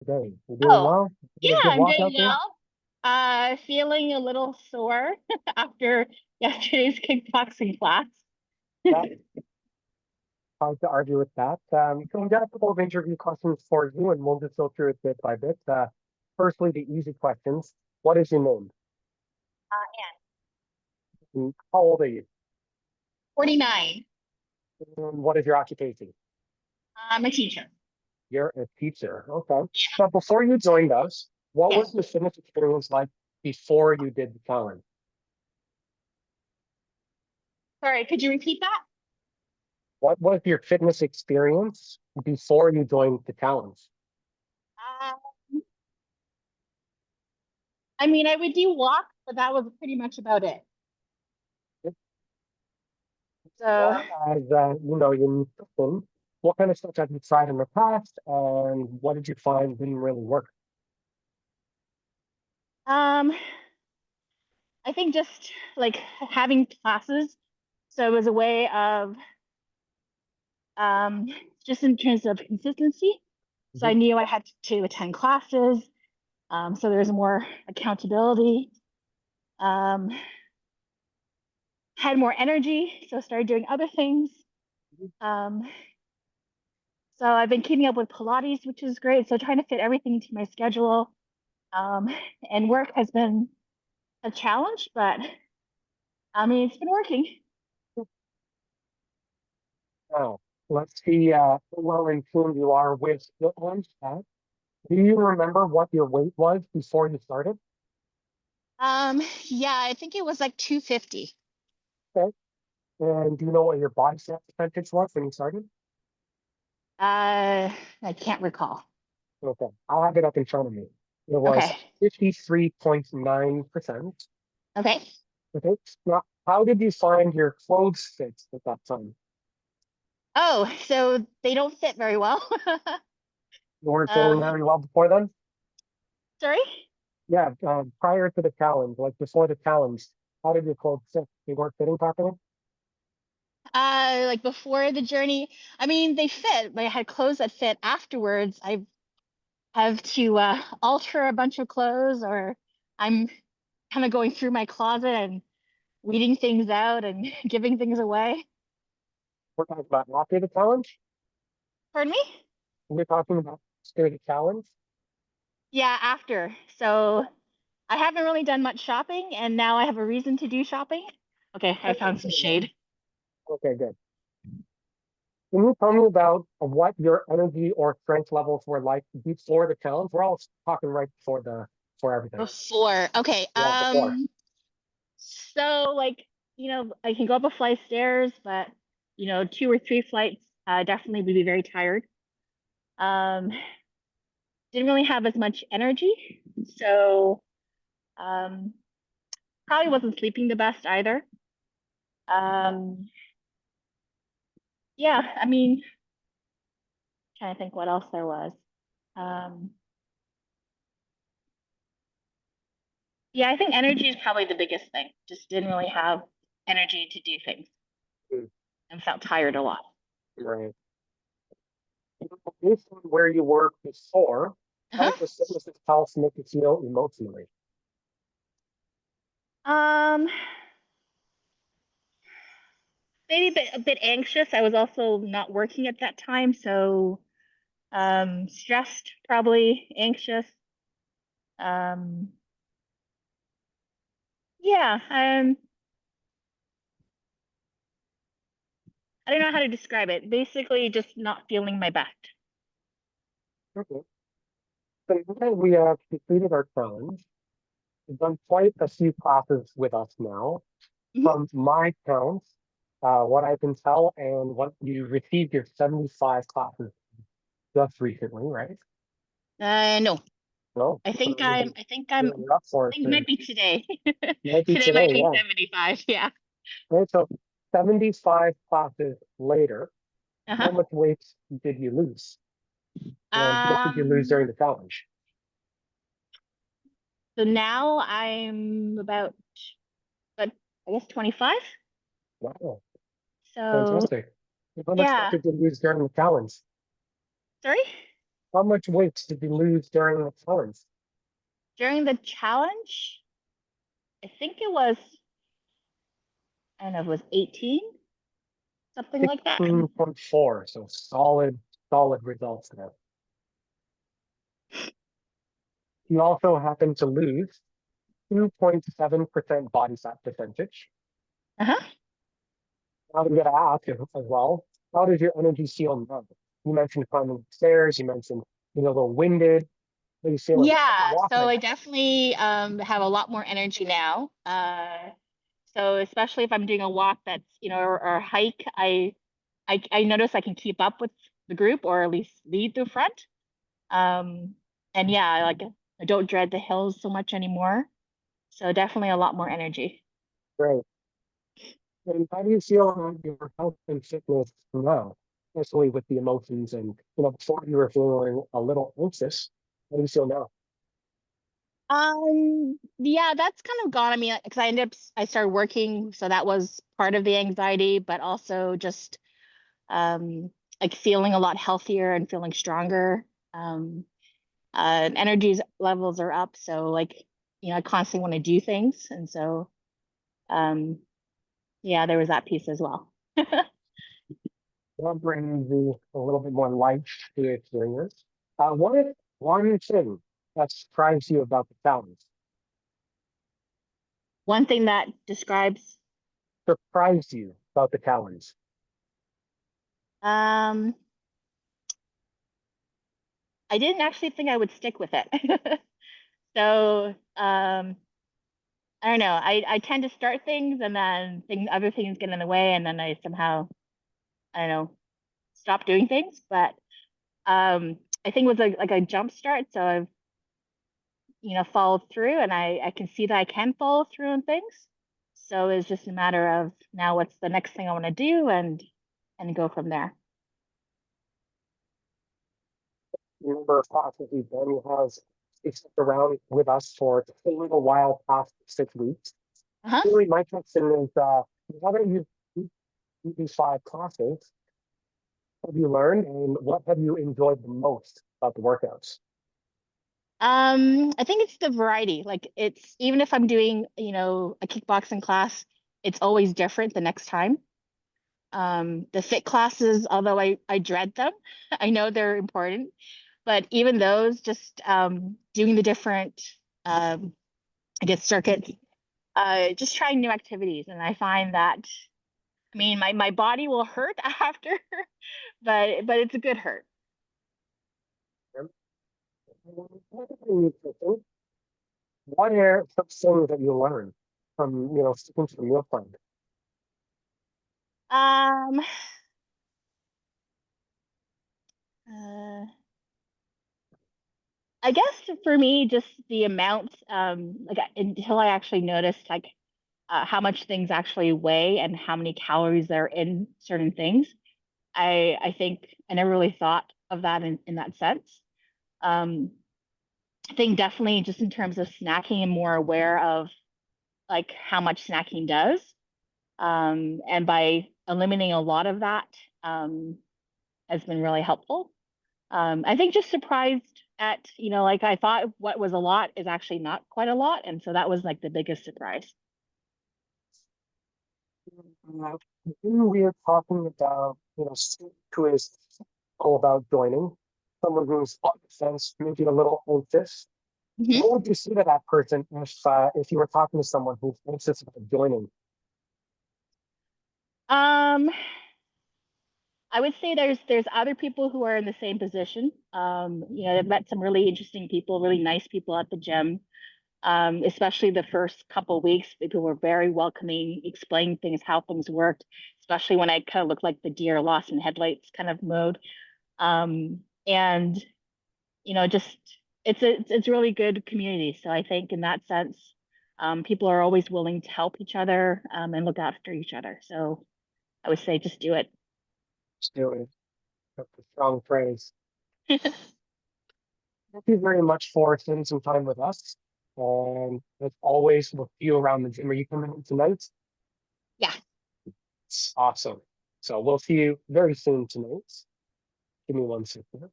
today? You doing Oh, well? yeah, Did a good I'm walk doing out there? well. Feeling a little sore after yesterday's kickboxing class. Yeah, hard to argue with that. So we've got a couple of interview questions for you, and we'll just go through it bit by bit. Firstly, the easy questions. What is your name? And how old are you? 49. And what is your occupation? I'm a teacher. You're a teacher. Okay. Now, before you joined us, what was Yes. your fitness experience like before you did the challenge? Sorry, could you repeat that? What was your fitness experience before you joined the challenge? Uh, I mean, I would do walks, but that was pretty much about it. So, Well, as your nutrition, what kind of stuff have you tried in the past, and what did you find didn't really work? um, I think just like having classes. So it was a way of um, just in terms of consistency. So I Mhm. knew I had to attend classes. So there's more accountability. Um, had more energy, so started doing other things. Um, so I've been keeping up with Pilates, which is great. So trying to fit everything into my schedule. Um, and work has been a challenge, but I mean, it's been working. Now, let's see how well in tune you are with the onset. Do you remember what your weight was before you started? Yeah, I think it was like 250. Okay. And do you know what your body fat percentage was when you started? I can't recall. Okay. I'll have it up in front of me. It was Okay. 53.9%. Okay. Okay. Now, how did you find your clothes fit at that time? Oh, so they don't fit very well. You weren't feeling Um, very well before then? sorry. Yeah, prior to the challenge, like before the challenge, how did your clothes fit? They weren't fitting properly? Like before the journey, I mean, they fit, but I had clothes that fit afterwards. I have to alter a bunch of clothes, or I'm kind of going through my closet and weeding things out and giving things away. We're talking about after the challenge? Pardon me? We're talking about after the challenge? Yeah, after. So I haven't really done much shopping, and now I have a reason to do shopping. Okay, I found some shade. Okay, good. Can you tell me about what your energy or strength levels were like before the challenge? We're all talking right before for everything. Before. Okay. Yeah, before. So like, I can go up a flight of stairs, but two or three flights definitely would be very tired. Um, didn't really have as much energy. So um probably wasn't sleeping the best either. Um, yeah, I mean, trying to think what else there was. Um, yeah, I think energy is probably the biggest thing. Just didn't really have energy to do things Mm, and felt tired a lot. right. Based on where you were before, how Uh-huh. does fitness health make you feel emotionally? Um, maybe a bit anxious. I was also not working at that time, so stressed, probably anxious. Um, yeah, I don't know how to describe it. Basically, just not feeling my best. Okay. So now that we have completed our challenge, we've done quite a few classes with us now. Hmm. From my count, what I can tell, and what you received your 75 classes just recently, right? No, No, I think you're I'm. I think I'm. I up for it. think it might be today. Maybe Today today, might be yeah. 75. Yeah. Right, so 75 classes later, Uh-huh. how much weight did you lose? And what did you lose Um. during the challenge? So now I'm about I guess 25. Wow, So fantastic. How much fat yeah. did you lose during the challenge? Sorry. How much weight did you lose during the challenge? During the challenge, I think it was, I don't know, if it was 18, something like that. 16.4. So solid results there. You also happen to lose 2.7% body fat percentage. Uh-huh. Now we got to ask as well, how does your energy feel now? You mentioned climbing stairs, you mentioned being a little winded. How do you feel like Yeah, so walking? I definitely have a lot more energy now. So especially if I'm doing a walk that's, or a hike, I notice I can keep up with the group or at least lead the front. Um, and yeah, I don't dread the hills so much anymore. So definitely a lot more energy. Great. And how do you feel about your health and fitness now, especially with the emotions and, before you were feeling a little anxious? How do you feel now? Yeah, that's kind of gone. I mean, because I started working, so that was part of the anxiety, but also just um like feeling a lot healthier and feeling stronger. Um, energy levels are up, so I constantly want to do things, and so um, yeah, there was that piece as well. That brings you a little bit more life to your experience. What is one thing that surprised you about the challenge? One thing that describes, Surprised you about the challenge? um, I didn't actually think I would stick with it. So, I don't know. I tend to start things and then other things get in the way, and then I somehow, I don't know, stop doing things. But I think it was like a jump start. So I've, followed through, and I can see that I can follow through on things. So it's just a matter of now what's the next thing I want to do, and go from there. Number of classes we've done, he has stuck around with us for a little while past 6 weeks. Uh-huh. Really, my question is, now that you these 5 classes, what have you learned and what have you enjoyed the most about the workouts? I think it's the variety. Like it's even if I'm doing, a kickboxing class, it's always different the next time. The fit classes, although I dread them, I know they're important, but even those, just doing the different, um, I guess, circuits, just trying new activities. And I find that, I mean, my body will hurt after, but it's a good hurt. What are some things that you learned from, sticking to the meal plan? Um, uh, I guess for me, just the amount, until I actually noticed how much things actually weigh and how many calories are in certain things. I think I never really thought of that in that sense. Um, I think definitely just in terms of snacking and more aware of like how much snacking does. And by eliminating a lot of that has been really helpful. I think just surprised at, like I thought what was a lot is actually not quite a lot. And so that was like the biggest surprise. Uh, we are talking about, who is all about joining, someone who's on the fence, maybe a little anxious. Mhm. What would you say to that person if you were talking to someone who's anxious about joining? Um, I would say there's other people who are in the same position. I've met some really interesting people, really nice people at the gym. Especially the first couple of weeks, people were very welcoming, explaining things, how things worked, especially when I kind of looked like the deer lost in headlights kind of mode. And just it's a really good community. So I think in that sense, people are always willing to help each other and look after each other. So I would say just do it. Still, that's a strong phrase. Thank you very much for spending some time with us. And as always, we'll see you around the gym. Are you coming in tonight? Yeah. It's awesome. So we'll see you very soon tonight. Give me one second.